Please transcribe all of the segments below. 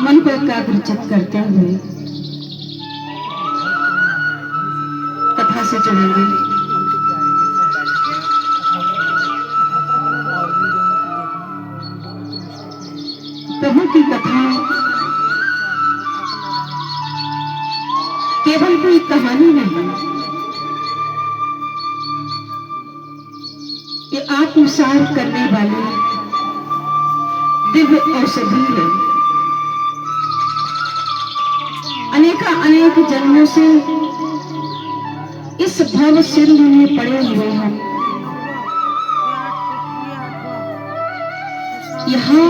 मन को एकाग्रचित करते हुए कथा से जुड़ेंगे। प्रभु की कथा केवल कोई कहानी नहीं, ये आत्मसार करने वाली दिव्य औषधि है। अनेक जन्मों से इस भव सिंधु में पड़े हुए हम यहाँ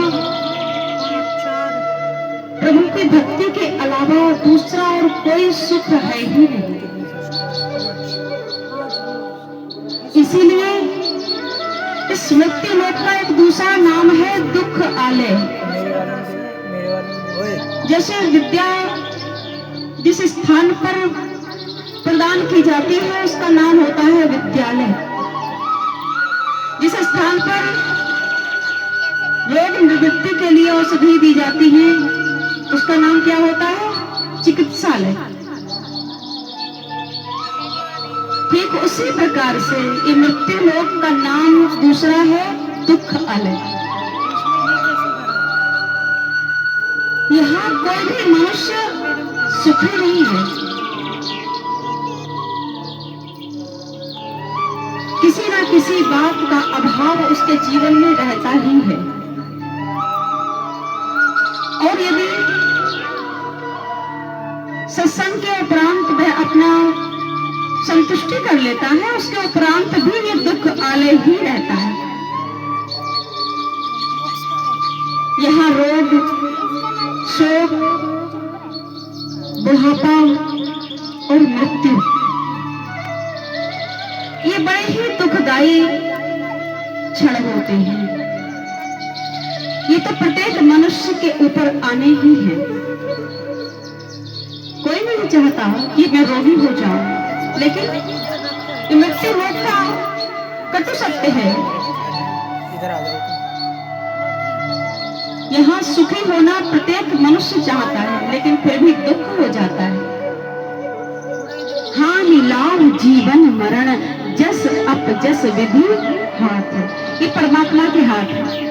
प्रभु की भक्ति के अलावा दूसरा और कोई सुख है ही नहीं। इसीलिए इस मृत्यु लोक का एक दूसरा नाम है दुख आलय। जैसे विद्या जिस स्थान पर प्रदान की जाती है उसका नाम होता है विद्यालय। जिस स्थान पर रोग निवृत्ति के लिए औषधि दी जाती है उसका नाम क्या होता है? चिकित्सालय। ठीक उसी प्रकार से ये मृत्यु लोक का नाम दूसरा है दुख आलय। यहाँ कोई भी मनुष्य सुखी नहीं है। किसी न किसी बात का अभाव उसके जीवन में रहता ही है। और यदि सत्संग के उपरांत वह अपना संतुष्टि कर लेता है, उसके उपरांत भी ये दुख आलय ही रहता है। यहाँ रोग, शोक, बुढ़ापा और मृत्यु ये बड़े ही दुखदायी क्षण होते हैं। ये तो प्रत्येक मनुष्य के ऊपर आने ही है। कोई नहीं चाहता कि मैं रोगी हो जाऊं, लेकिन ये मृत्यु लोक का कटु सत्य है। यहाँ सुखी होना प्रत्येक मनुष्य चाहता है, लेकिन फिर भी दुख हो जाता है। हानि लाभ जीवन मरण जस अप जस विधि हाथ, ये परमात्मा के हाथ है।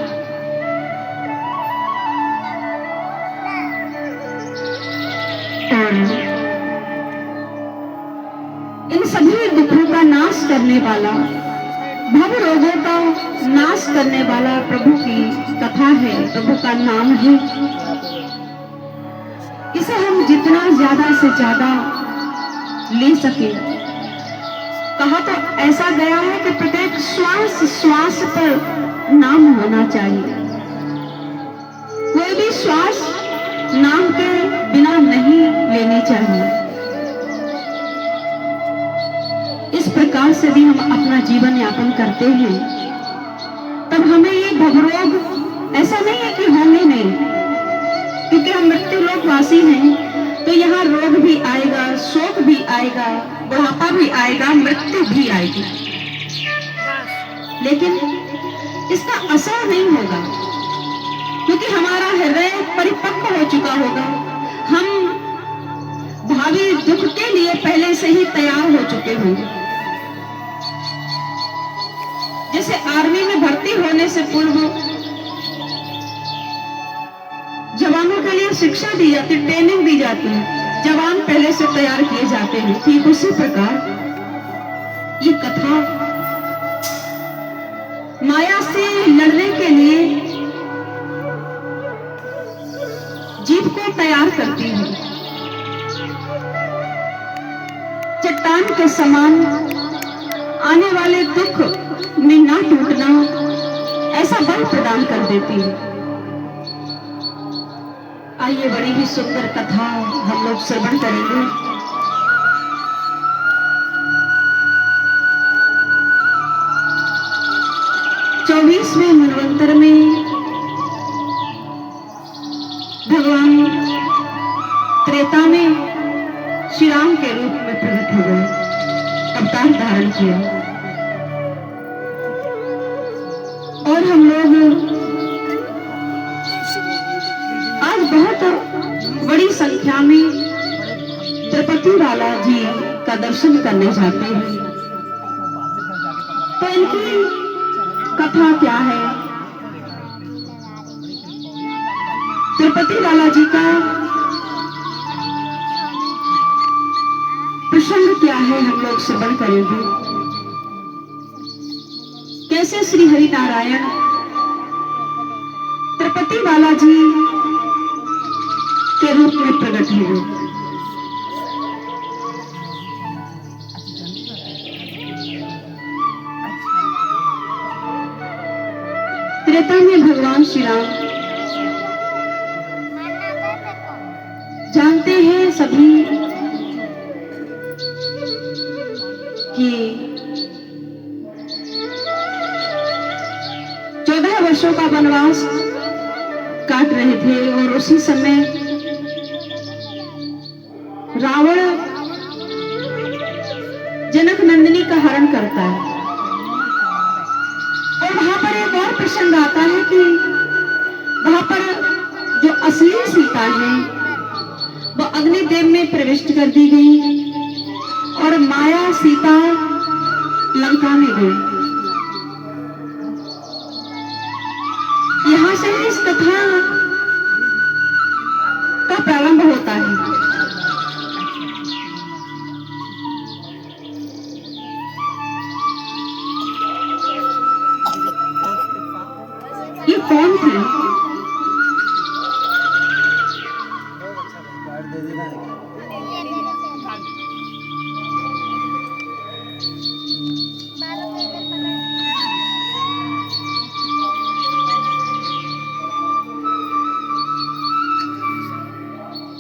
इन सभी दुखों का नाश करने वाला, भव रोगों का नाश करने वाला प्रभु की कथा है, प्रभु का नाम है। इसे हम जितना ज्यादा से ज्यादा ले सके। कहा तो ऐसा गया है कि प्रत्येक श्वास श्वास पर नाम होना चाहिए। कोई भी श्वास नाम के बिना नहीं लेनी चाहिए। इस प्रकार से भी हम अपना जीवन यापन करते हैं, तब हमें ये भवरोग ऐसा नहीं है कि होंगे नहीं, क्योंकि हम मृत्यु लोक वासी हैं। तो यहाँ रोग भी आएगा, शोक भी आएगा, बुढ़ापा भी आएगा, मृत्यु भी आएगी, लेकिन इसका असर नहीं होगा, क्योंकि हमारा हृदय परिपक्व हो चुका होगा। हम भावी दुख के लिए पहले से ही तैयार हो चुके होंगे। जैसे आर्मी में भर्ती होने से पूर्व जवानों के लिए शिक्षा दी जाती, ट्रेनिंग दी जाती है, जवान पहले से तैयार किए जाते हैं। ठीक उसी प्रकार ये कथा माया से लड़ने के लिए जीव को तैयार करती है। चट्टान के समान आने वाले दुख में ना टूटना, ऐसा बल प्रदान कर देती है। आइए बड़ी ही सुंदर कथा हम लोग श्रवण करेंगे। चौबीसवें मनवंतर में भगवान त्रेता में श्री राम के रूप में प्रकट हो गए, अवतार धारण किया। और हम लोग आज बहुत संख्या में तिरुपति बालाजी का दर्शन करने जाते हैं। तो इनकी कथा क्या है, तिरुपति बालाजी का प्रसंग क्या है, हम लोग श्रवण करेंगे। कैसे श्री हरि नारायण तिरुपति बालाजी के रूप में प्रकट हुए। त्रेता में भगवान श्री राम, जानते हैं सभी कि 14 वर्षों का वनवास काट रहे थे और उसी समय रावण जनक नंदिनी का हरण करता है। और वहां पर एक और प्रसंग आता है कि वहां पर जो असली सीता है वो अग्निदेव में प्रविष्ट कर दी गई और माया सीता लंका में गई। यहां से इस कथा का प्रारंभ होता है। ये कौन थे?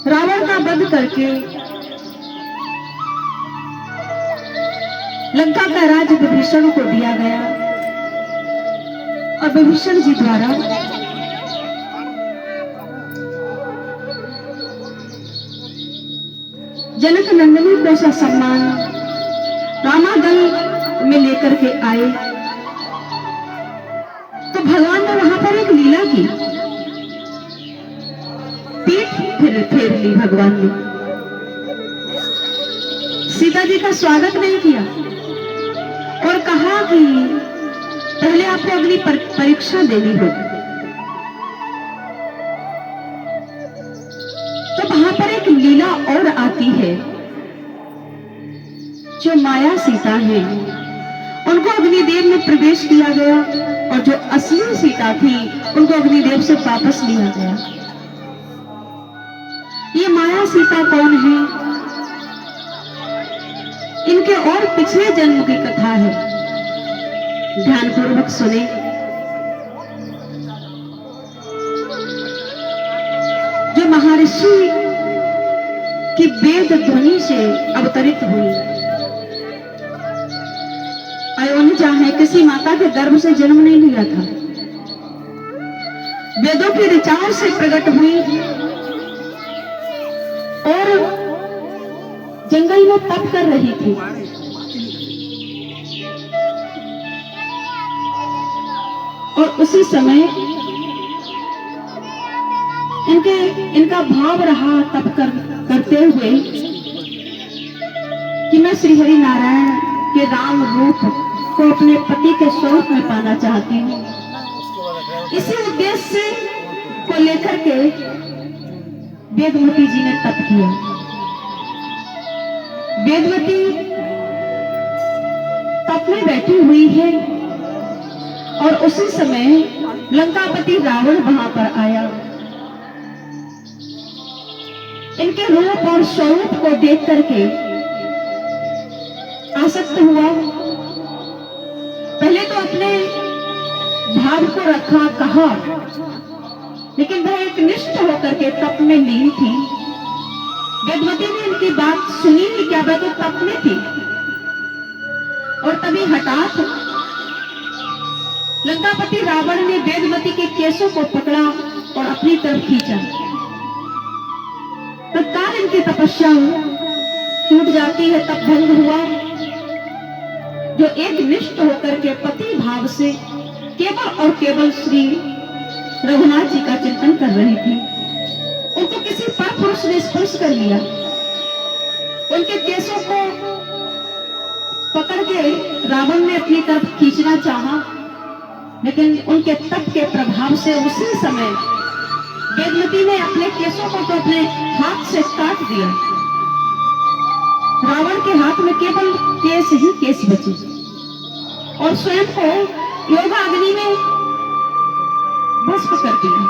रावण का वध करके लंका का राज विभीषण को दिया गया और विभीषण जी द्वारा जनक नंदिनी को सम्मान रामादल में लेकर के आए। तो भगवान ने वहां पर एक लीला की, पीठ फेर ली भगवान ने। सीता जी का स्वागत नहीं किया और कहा कि पहले आपको अग्नि परीक्षा देनी होगी। तो वहां पर एक लीला और आती है, जो माया सीता है उनको अग्निदेव में प्रवेश किया गया और जो असली सीता थी उनको अग्निदेव से वापस लिया गया। ये माया सीता कौन है? इनके और पिछले जन्म की कथा है, ध्यानपूर्वक सुने। जो महर्षि की वेद ध्वनि से अवतरित हुई, अयोनिजा है, किसी माता के गर्भ से जन्म नहीं लिया था, वेदों की ऋचाओं से प्रकट हुई और जंगल में तप कर रही थी। और उसी समय इनका भाव रहा तप करते हुए कि मैं श्री हरि नारायण के राम रूप को अपने पति के स्वरूप में पाना चाहती हूँ। इसी उद्देश्य को लेकर के वेदवती जी ने तप किया। वेदवती तप में बैठी हुई है और उसी समय लंकापति रावण वहां पर आया। इनके रूप और स्वरूप को देख करके आसक्त हुआ। पहले तो अपने भाव को रखा, कहा, लेकिन वह एक निष्ठ होकर के तप में लीन थी। वेदवती ने इनकी बात सुनी ही क्या, वह तो तप में थी। और तभी हठात लंकापति रावण ने वेदवती के केसों को पकड़ा और अपनी तरफ खींचा। तत्काल इनकी तपस्या टूट जाती है, तप भंग हुआ। जो एक निष्ठ होकर के पति भाव से केवल और केवल श्री रघुनाथ जी का चिंतन कर रही थी, उनको किसी पर उसने स्पर्श कर लिया। उनके केसों को पकड़ के रावण ने अपनी तरफ खींचना चाहा, लेकिन उनके तप के प्रभाव से उसी समय वेदमती ने अपने केसों को तो अपने हाथ से काट दिया। रावण के हाथ में केवल केस ही केस बचे और स्वयं को योगाग्नि में भस्म कर दिया।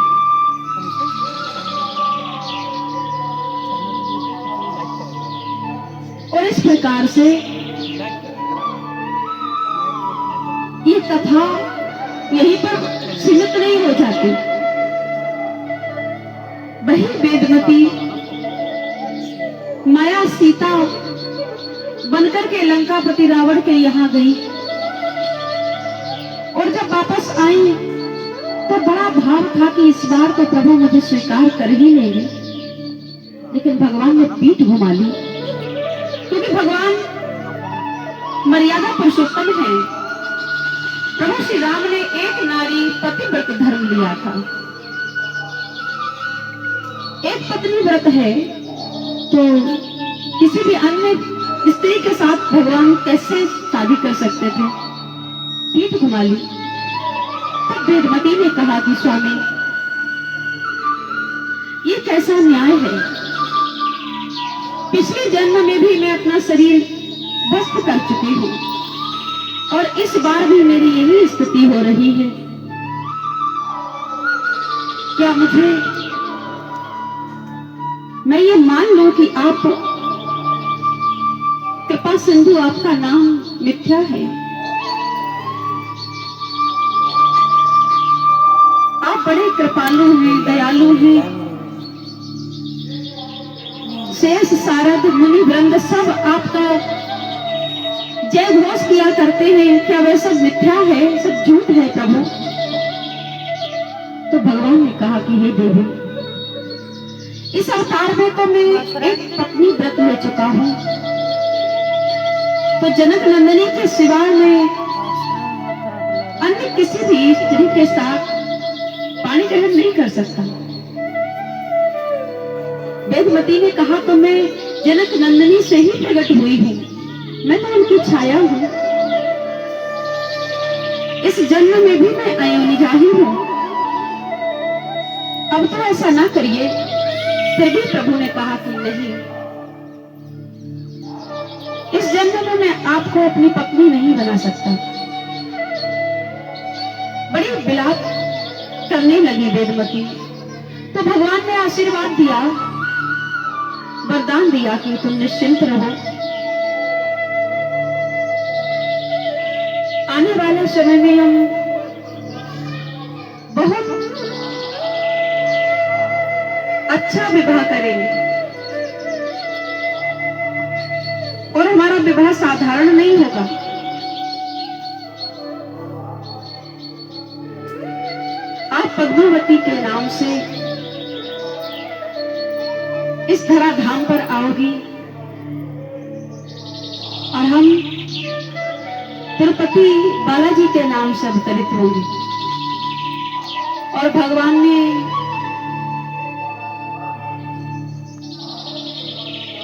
और इस प्रकार से ये कथा यहीं पर सीमित नहीं हो जाती। वही वेदमती माया सीता बनकर के लंकापति रावण के यहाँ गई और जब वापस आई तो बड़ा भाव था कि इस बार तो प्रभु मुझे स्वीकार कर ही लेंगे, लेकिन भगवान ने पीठ घुमा ली, क्योंकि भगवान मर्यादा पुरुषोत्तम है। प्रभु श्री राम ने एक नारी पतिव्रत धर्म लिया था। एक पत्नी व्रत है तो किसी भी अन्य स्त्री के साथ भगवान कैसे शादी कर सकते थे? पीठ घुमा ली। तब वेदमती ने कहा कि स्वामी, ये कैसा न्याय है? पिछले जन्म में भी मैं अपना शरीर भस्म कर चुकी हूं और इस बार भी मेरी यही स्थिति हो रही है। क्या मैं ये मान लूं कि आप कृपा सिंधु, आपका नाम मिथ्या है? आप बड़े कृपालु हैं, दयालु हैं। शेष सारद मुनि वृंद सब आपका जय घोष किया करते हैं, क्या वह सब मिथ्या है, सब झूठ है प्रभु? तो भगवान ने कहा कि हे देवी, इस अवतार में तो मैं एक पत्नी व्रत ले चुका हूं, तो जनक नंदिनी के सिवा मैं अन्य किसी भी स्त्री के साथ पाणी ग्रहण नहीं कर सकता। वेदमती ने कहा तो मैं जनक नंदिनी से ही प्रकट हुई हूं, मैं तो उनकी छाया हूं। इस जन्म में भी मैं अयोनिजा ही हूं। अब तो ऐसा ना करिए। फिर भी प्रभु ने कहा कि नहीं, इस जन्म में मैं आपको अपनी पत्नी नहीं बना सकता। बड़ी विलाप करने लगी वेदमती। तो भगवान ने आशीर्वाद दिया, वरदान दिया कि तुम निश्चिंत रहो, आने वाले समय में हम बहुत अच्छा विवाह करेंगे और हमारा विवाह साधारण नहीं होगा। आप पद्मावती के नाम से इस धरा धाम पर आओगी और हम तिरुपति बालाजी के नाम से अवतरित होंगे। और भगवान ने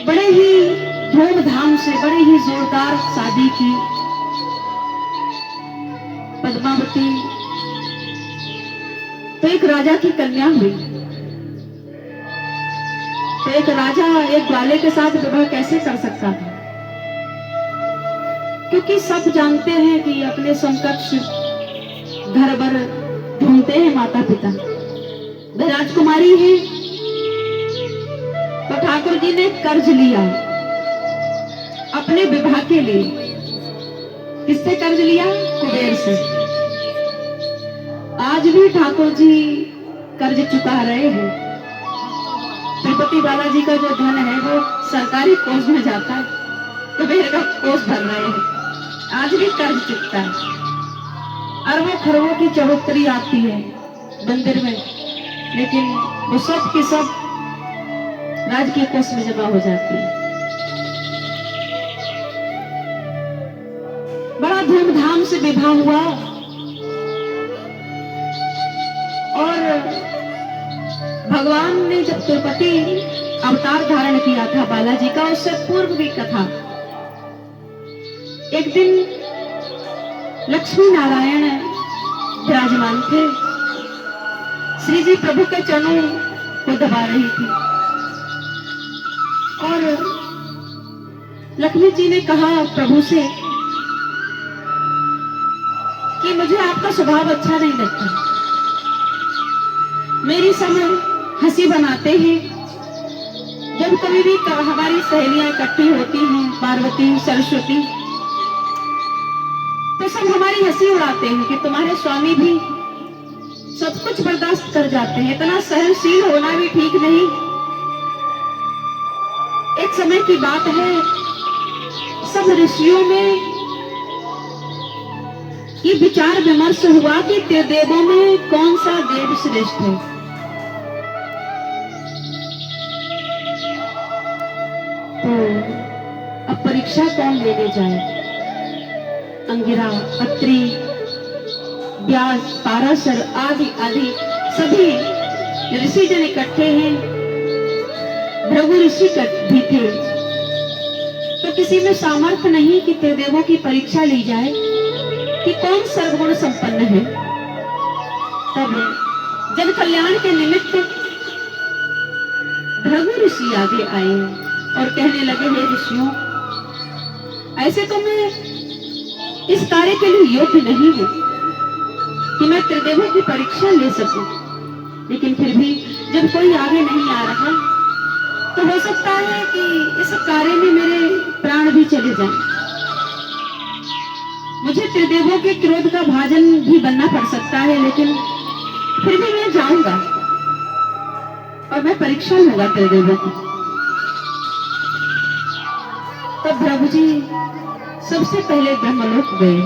बड़े ही धूमधाम से, बड़े ही जोरदार शादी की। पद्मावती तो एक राजा की कन्या हुई। तो एक राजा एक ग्वाले के साथ विवाह कैसे कर सकता था? क्योंकि सब जानते हैं कि अपने समकक्ष घर भर ढूंढते हैं माता पिता। वह राजकुमारी है तो ठाकुर जी ने कर्ज लिया अपने विवाह के लिए। किससे कर्ज लिया? कुबेर से। आज भी ठाकुर जी कर्ज चुका रहे हैं। तिरुपति बालाजी का जो धन है वो सरकारी कोष में जाता है, कुबेर का कोष भर रहे हैं। आज भी कर्ज चुकता है। अरबों खरबों की चढ़ोतरी आती है मंदिर में, लेकिन वो सब की सब राजकीय कोष में जमा हो जाती है। बड़ा धूमधाम से विवाह हुआ और भगवान ने जब तिरुपति अवतार धारण किया था बालाजी का, उससे पूर्व की कथा। एक दिन लक्ष्मी नारायण विराजमान थे, श्री जी प्रभु के चरणों को दबा रही थी और लक्ष्मी जी ने कहा प्रभु से कि मुझे आपका स्वभाव अच्छा नहीं लगता, मेरी समय हंसी बनाते हैं, जब कभी भी हमारी सहेलियां इकट्ठी होती हैं, पार्वती सरस्वती, तो सब हमारी हंसी उड़ाते हैं कि तुम्हारे स्वामी भी सब कुछ बर्दाश्त कर जाते हैं, इतना सहनशील होना भी ठीक नहीं। एक समय की बात है, सब ऋषियों में ये विचार विमर्श हुआ कि देवों में कौन सा देव श्रेष्ठ है। तो अब परीक्षा कौन लेने जाए? अंगिरा, अत्रि, व्यास, पाराशर आदि आदि सभी ऋषिजन इकट्ठे हैं, भृगु ऋषि भी थे। तो किसी में सामर्थ्य नहीं कि देवों की परीक्षा ली जाए कि कौन सर्वगुण संपन्न है। तब जन कल्याण के निमित्त भृगु ऋषि आगे आए और कहने लगे, हे ऋषियों, ऐसे तो मैं इस कार्य के लिए योग्य नहीं हूं कि मैं त्रिदेवों की परीक्षा ले सकूं, लेकिन फिर भी जब कोई आगे नहीं आ रहा तो हो सकता है कि इस कार्य में मेरे प्राण भी चले जाएं। मुझे त्रिदेवों के क्रोध का भाजन भी बनना पड़ सकता है, लेकिन फिर भी मैं जाऊंगा और मैं परीक्षा लूंगा त्रिदेवों की। तब प्रभु जी सबसे पहले ब्रह्मलोक गए।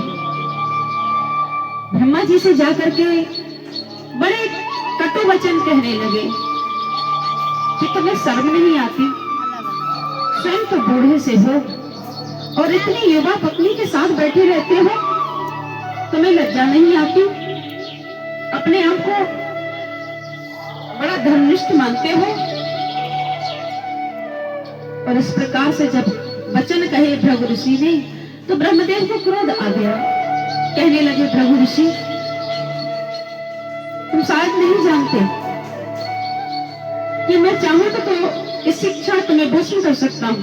ब्रह्मा जी से जाकर के बड़े कटु वचन कहने लगे कि तुम्हें शर्म नहीं आती? स्वयं तो बूढ़े से हो और इतनी युवा पत्नी के साथ बैठे रहते हो, तुम्हें लज्जा नहीं आती? अपने आप को बड़ा धर्मनिष्ठ मानते हो? और इस प्रकार से जब वचन कहे भृगु ऋषि ने, तो ब्रह्मदेव को क्रोध आ गया। कहने लगे, भृगु ऋषि, तुम शायद नहीं जानते कि मैं चाहूं तो इस शिक्षा तुम्हें भस्म कर सकता हूं,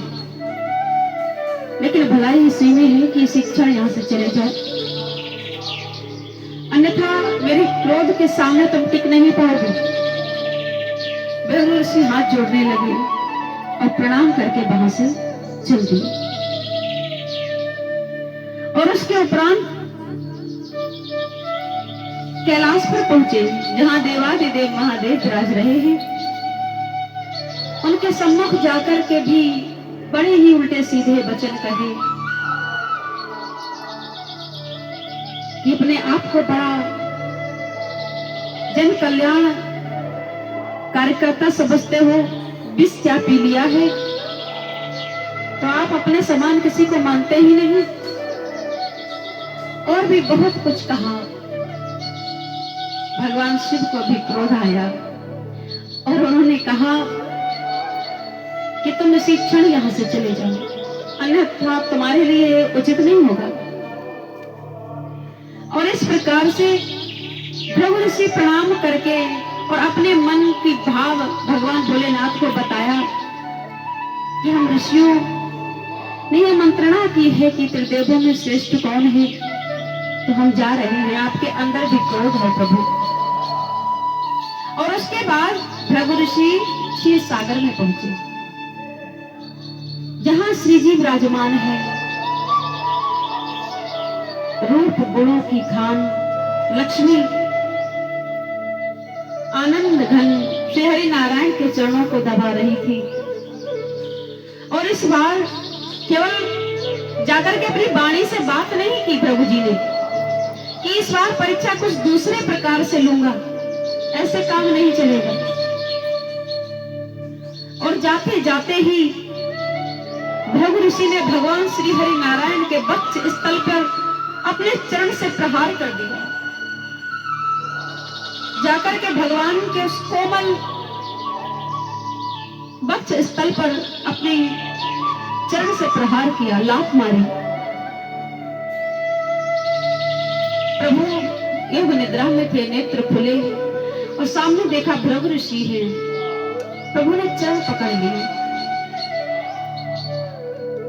लेकिन भलाई इसी में है कि शिक्षा यहां से चले जाए, अन्यथा मेरे क्रोध के सामने तुम टिक नहीं पाओगे। भृगु ऋषि हाथ जोड़ने लगे और प्रणाम करके वहां से चल दिए। और उसके उपरांत कैलाश पर पहुंचे, जहां देवादिदेव महादेव विराज रहे हैं। उनके सम्मुख जाकर के भी बड़े ही उल्टे सीधे वचन कहे कि अपने आप को बड़ा जन कल्याण कार्यकर्ता समझते हो, विष क्या पी लिया है? तो आप अपने समान किसी को मानते ही नहीं। और भी बहुत कुछ कहा। भगवान शिव को भी क्रोध आया और उन्होंने कहा कि तुम इसी क्षण यहां से चले जाओ, अन्यथा तुम्हारे लिए उचित नहीं होगा। और इस प्रकार से भृगु ऋषि प्रणाम करके और अपने मन की भाव भगवान भोलेनाथ को बताया कि हम ऋषियों ने यह मंत्रणा की है कि त्रिदेवों में श्रेष्ठ कौन है, तो हम जा रहे हैं, आपके अंदर भी क्रोध है प्रभु। और उसके बाद भृगु ऋषि क्षीर सागर में पहुंचे, जहां श्री जी विराजमान है। रूप गुणों की खान लक्ष्मी आनंद घन श्री हरि नारायण के चरणों को दबा रही थी। और इस बार केवल जाकर के अपनी वाणी से बात नहीं की प्रभु जी ने कि इस बार परीक्षा कुछ दूसरे प्रकार से लूंगा, ऐसे काम नहीं चलेगा। और जाते जाते ही भृगु ऋषि ने भगवान श्री हरि नारायण के वक्ष स्थल पर अपने चरण से प्रहार कर दिया। जाकर के भगवान के उस कोमल वक्ष स्थल पर अपने चरण से प्रहार किया, लात मारी। प्रभु योग निद्रा में थे, नेत्र खुले और सामने देखा भृगु ऋषि है। प्रभु ने चरण पकड़ लिए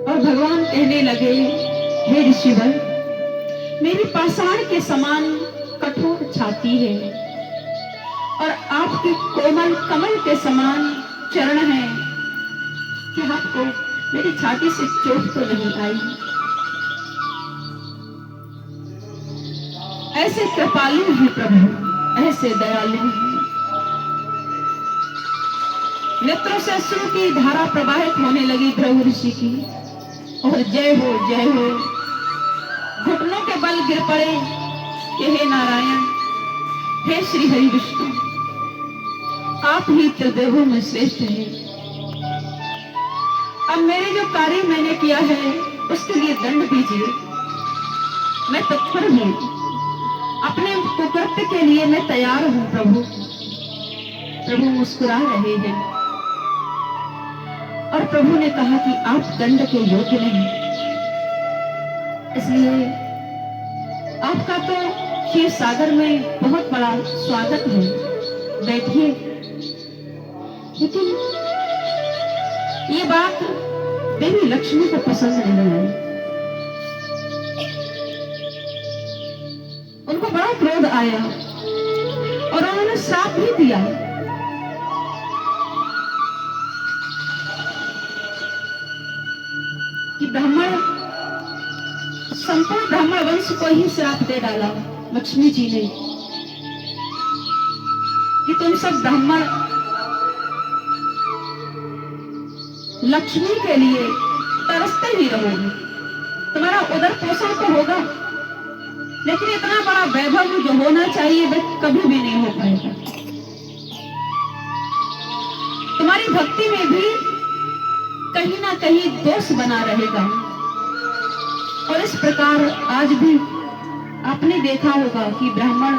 और भगवान कहने लगे, हे ऋषिवर, मेरी पाषाण के समान कठोर छाती है और आपके कोमल कमल के समान चरण है कि आपको मेरी छाती से चोट तो नहीं आई। ऐसे कृपालु हैं प्रभु, ऐसे दयालु हैं। नेत्रों से अश्रु की धारा प्रवाहित होने लगी भृगु ऋषि की, और जय हो जय हो, घुटनों के बल गिर पड़े कि हे नारायण, हे श्री हरि विष्णु, आप ही त्रिदेवों में श्रेष्ठ हैं। अब मेरे जो कार्य मैंने किया है उसके लिए दंड दीजिए। मैं तत्पर हूं, अपने कुकृत्य के लिए मैं तैयार हूं प्रभु। प्रभु मुस्कुरा रहे हैं और प्रभु ने कहा कि आप दंड के योग्य नहीं, इसलिए आपका तो क्षीर सागर में बहुत बड़ा स्वागत है, बैठिए। लेकिन ये बात देवी लक्ष्मी को पसंद नहीं आई। उनको बड़ा क्रोध आया और उन्होंने श्राप भी दिया कि ब्राह्मण, संपूर्ण ब्राह्मण वंश को ही श्राप दे डाला लक्ष्मी जी ने कि तुम सब ब्राह्मण लक्ष्मी के लिए तरसते ही रहोगे। तुम्हारा उदर पोषण तो होगा, लेकिन इतना बड़ा वैभव जो होना चाहिए वह कभी भी नहीं हो पाएगा। तुम्हारी भक्ति में भी कहीं ना कहीं दोष बना रहेगा। और इस प्रकार आज भी आपने देखा होगा कि ब्राह्मण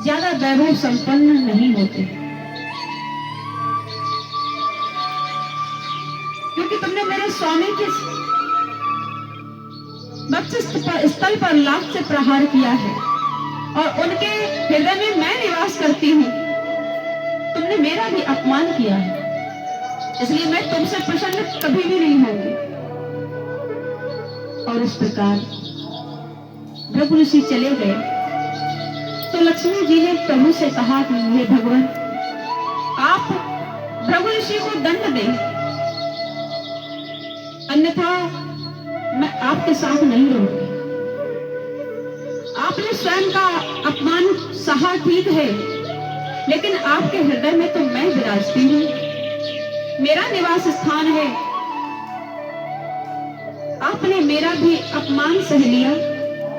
ज्यादा वैभव संपन्न नहीं होते, क्योंकि तुमने मेरे स्वामी के वक्ष स्थल पर लात से प्रहार किया है और उनके हृदय में मैं निवास करती हूँ। तुमने मेरा भी अपमान किया है, इसलिए मैं तुमसे प्रसन्न कभी भी नहीं होंगी। और इस प्रकार भृगु ऋषि चले गए तो लक्ष्मी जी ने प्रभु से कहा कि हे भगवान, आप भृगु ऋषि को दंड दें, अन्यथा मैं आपके साथ नहीं रहूंगी। आपने स्वयं का अपमान सहा ठीक है, लेकिन आपके हृदय में तो मैं विराजती हूँ, मेरा निवास स्थान है। आपने मेरा भी अपमान सह लिया,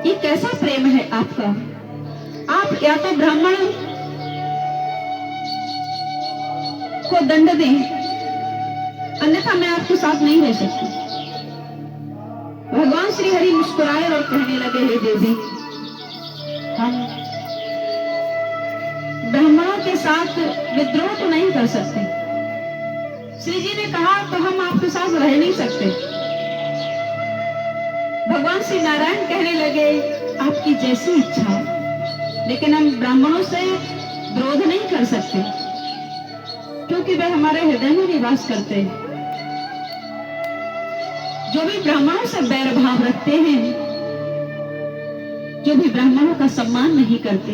ये कैसा प्रेम है आपका? आप या तो ब्राह्मण को दंड दें, अन्यथा मैं आपके साथ नहीं रह सकती। भगवान श्री हरि मुस्कुराए और कहने लगे, हे देवी, हम ब्राह्मणों के साथ विद्रोह तो नहीं कर सकते। श्री जी ने कहा तो हम आपके साथ रह नहीं सकते। भगवान श्री नारायण कहने लगे, आपकी जैसी इच्छा, लेकिन हम ब्राह्मणों से विरोध नहीं कर सकते, क्योंकि वे हमारे हृदय में निवास करते हैं। जो भी ब्राह्मणों से बैर भाव रखते हैं, जो भी ब्राह्मणों का सम्मान नहीं करते,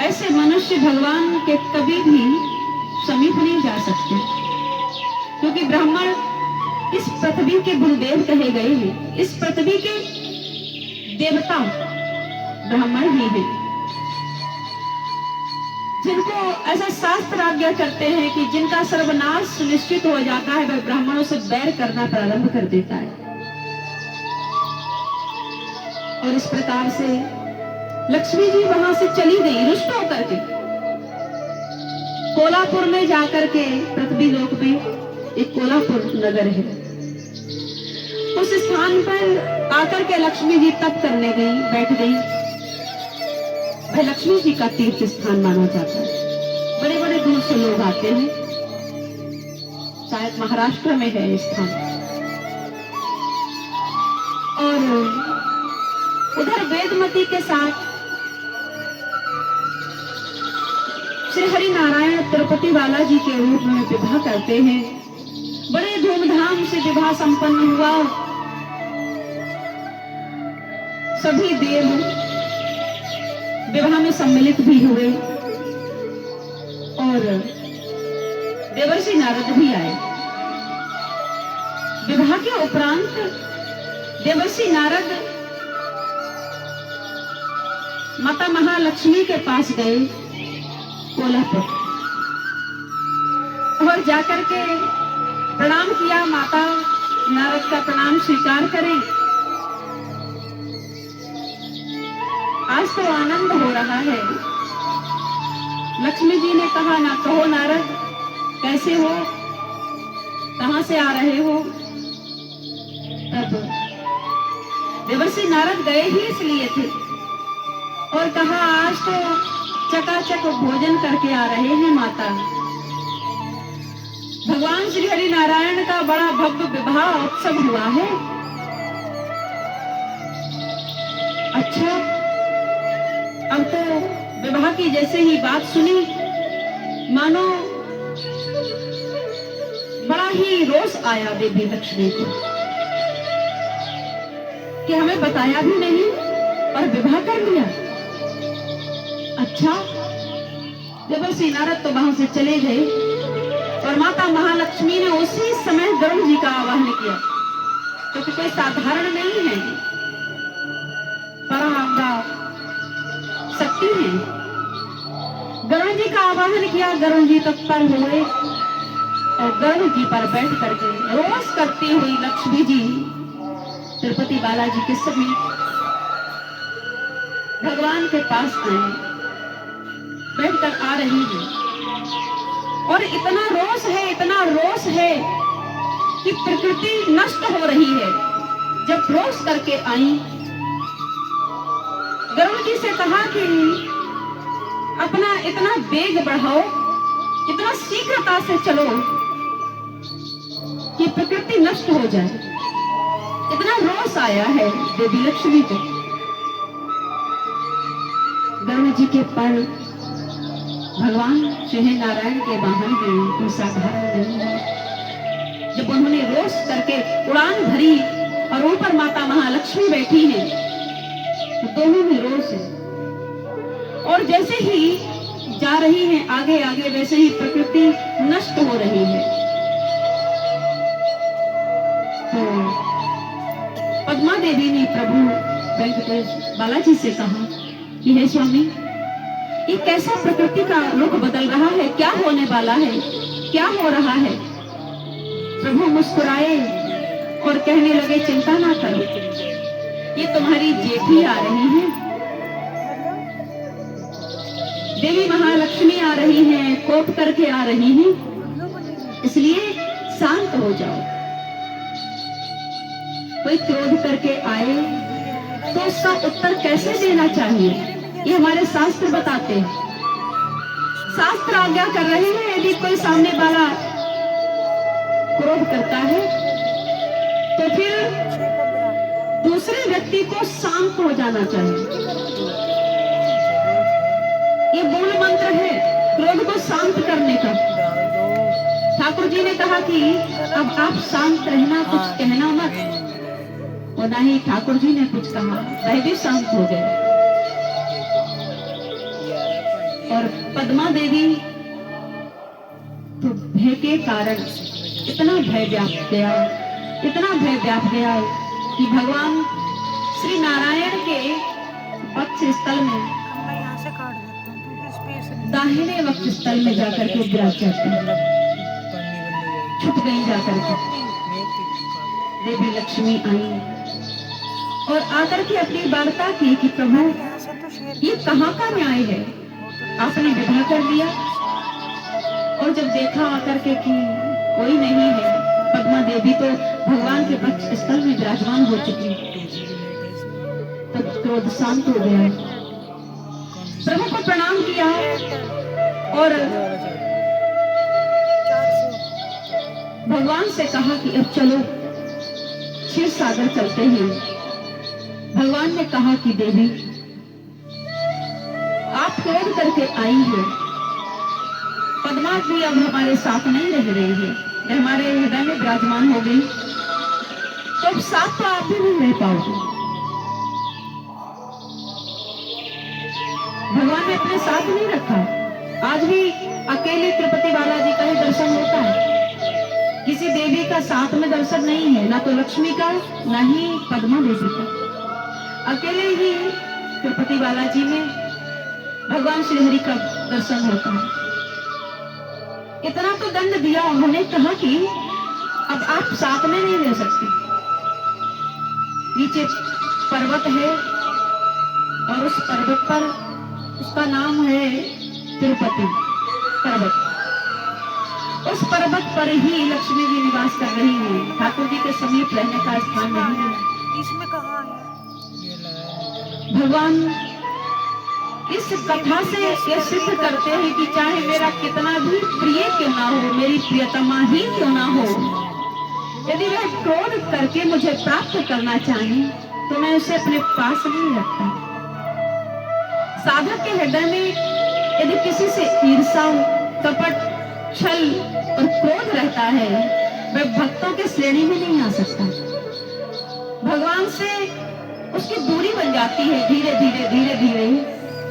ऐसे मनुष्य भगवान के कभी भी समीप नहीं जा सकते, क्योंकि ब्राह्मण इस पृथ्वी के गुरुदेव कहे गए हैं। इस पृथ्वी के देवता ब्राह्मण ही हैं, जिनको ऐसा शास्त्र आज्ञा करते हैं कि जिनका सर्वनाश सुनिश्चित हो जाता है वह ब्राह्मणों से बैर करना प्रारंभ कर देता है। और इस प्रकार से लक्ष्मी जी वहां से चली गई रुष्ट होकर के। कोलापुर में जाकर के, पृथ्वी लोक में एक कोलापुर नगर है, उस स्थान पर आकर के लक्ष्मी जी तप करने गई, बैठ गई। वह लक्ष्मी जी का तीर्थ स्थान माना जाता है। बड़े दूर से लोग आते हैं, शायद महाराष्ट्र में है स्थान, और उधर वेदमती के साथ श्री हरि नारायण तिरुपति बालाजी के रूप में विवाह करते हैं। बड़े धूमधाम से विवाह संपन्न हुआ। सभी देव विवाह में सम्मिलित भी हुए और देवर्षि नारद भी आए। विवाह के उपरांत देवर्षि नारद माता महालक्ष्मी के पास गए कोल्हापुर, और जाकर के प्रणाम किया। माता नारद का प्रणाम स्वीकार करें। आज तो आनंद हो रहा है। लक्ष्मी जी ने कहा, ना कहो नारद, कैसे हो, कहां से आ रहे हो। तब देवर्षि नारद गए ही इसलिए थे और कहा, आज तो चकाचक भोजन करके आ रहे हैं माता। भगवान श्री हरि नारायण का बड़ा भव्य विवाह उत्सव हुआ है। अच्छा, अब तो विवाह की जैसे ही बात सुनी, मानो बड़ा ही रोष आया देवी लक्ष्मी को कि हमें बताया भी नहीं और विवाह कर लिया। अच्छा, देवर्षि नारद तो वहां से चले गए और माता महालक्ष्मी ने उसी समय गरुड़ जी का आवाहन किया, क्योंकि कोई साधारण नहीं है, परांगा शक्ति है। गरुड़ जी का आवाहन किया। गरुड़ जी तत्पर हुए और गरुड़ जी पर बैठ करके रोष करती हुई लक्ष्मी जी तिरुपति बालाजी के समीप भगवान के पास आए, बैठकर आ रही है और इतना रोष है, इतना रोष है कि प्रकृति नष्ट हो रही है। जब रोष करके आई, गरुड़ जी से कहा कि अपना इतना वेग बढ़ाओ, इतना शीघ्रता से चलो कि प्रकृति नष्ट हो जाए। इतना रोष आया है देवी लक्ष्मी को। गरुड़ जी के पर भगवान श्री नारायण के वाहन में कोई साधारण नहीं है। जब उन्होंने रोष करके उड़ान भरी और ऊपर माता महालक्ष्मी बैठी है, तो दोनों में रोष है। और जैसे ही जा रही है आगे आगे, वैसे ही प्रकृति नष्ट हो रही है। तो पद्मा देवी ने प्रभु वेंकटेश बालाजी से कहा कि हे स्वामी, ये कैसा प्रकृति का रुख बदल रहा है, क्या होने वाला है, क्या हो रहा है। प्रभु मुस्कुराए और कहने लगे, चिंता ना करो, ये तुम्हारी जेठी आ रही है, देवी महालक्ष्मी आ रही हैं, कोप करके आ रही हैं, इसलिए शांत हो जाओ। कोई क्रोध करके आए तो उसका उत्तर कैसे देना चाहिए, ये हमारे शास्त्र बताते हैं। शास्त्र आज्ञा कर रहे हैं, यदि कोई सामने वाला क्रोध करता है तो फिर दूसरे व्यक्ति को शांत हो जाना चाहिए। ये मूल मंत्र है क्रोध को शांत करने का। ठाकुर जी ने कहा कि अब आप शांत रहना, कुछ कहना मत। और ना ही ठाकुर जी ने कुछ कहा, वह भी शांत हो गए। और पद्मा देवी तो भय के कारण इतना भय व्याप्त गया, इतना भय व्याप्त गया कि भगवान श्री नारायण के वक्ष स्थल में, दाहिने वक्ष स्थल में जाकर के विराज जाती, छुप गई जाकर के। देवी लक्ष्मी आई और आकर के अपनी वार्ता की कि प्रभु, ये कहाँ का न्याय है, आपने विवाह कर लिया और जब देखा आकर के कि कोई नहीं है, पद्मा देवी तो भगवान के वक्ष स्थल में विराजमान हो चुकी, तब क्रोध शांत हो गया। प्रभु को प्रणाम किया और भगवान से कहा कि अब चलो क्षीर सागर चलते हैं। भगवान ने कहा कि देवी, आप क्रोध करके आई हो, पद्मा भी अब हमारे साथ नहीं रह रही है, हमारे हृदय में विराजमान हो गई, तो अब साथ तो आप भी नहीं रह पाओगे। भगवान ने अपने साथ नहीं रखा। आज भी अकेले तिरुपति बालाजी का ही दर्शन होता है, किसी देवी का साथ में दर्शन नहीं है, ना तो लक्ष्मी का, ना ही पद्मा देवी का। अकेले ही तिरुपति बालाजी में भगवान श्री हरि का दर्शन होता है। इतना तो दंड दिया उन्होंने, कहा कि अब आप साथ में नहीं रह सकते। नीचे पर्वत है और उस पर्वत पर, उसका नाम है तिरुपति पर्वत, उस पर्वत पर ही लक्ष्मी जी निवास कर रही है। ठाकुर जी के समीप रहने का स्थान नहीं है। इसमें कहाँ है? भगवान इस कथा से ये सिद्ध करते हैं कि चाहे मेरा कितना भी प्रिय क्यों ना हो, मेरी प्रियतमा ही क्यों ना हो, यदि वह क्रोध करके मुझे प्राप्त करना चाहे तो मैं उसे अपने पास नहीं रखता। साधक के हृदय में यदि किसी से ईर्षा, कपट, छल और क्रोध रहता है, वह भक्तों के श्रेणी में नहीं आ सकता। भगवान से उसकी दूरी बन जाती है। धीरे धीरे धीरे धीरे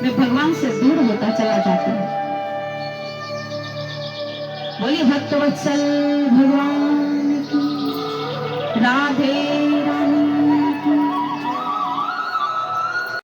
वह भगवान से दूर होता चला जाता है। बोलिए भक्तवत्सल भगवान की राधे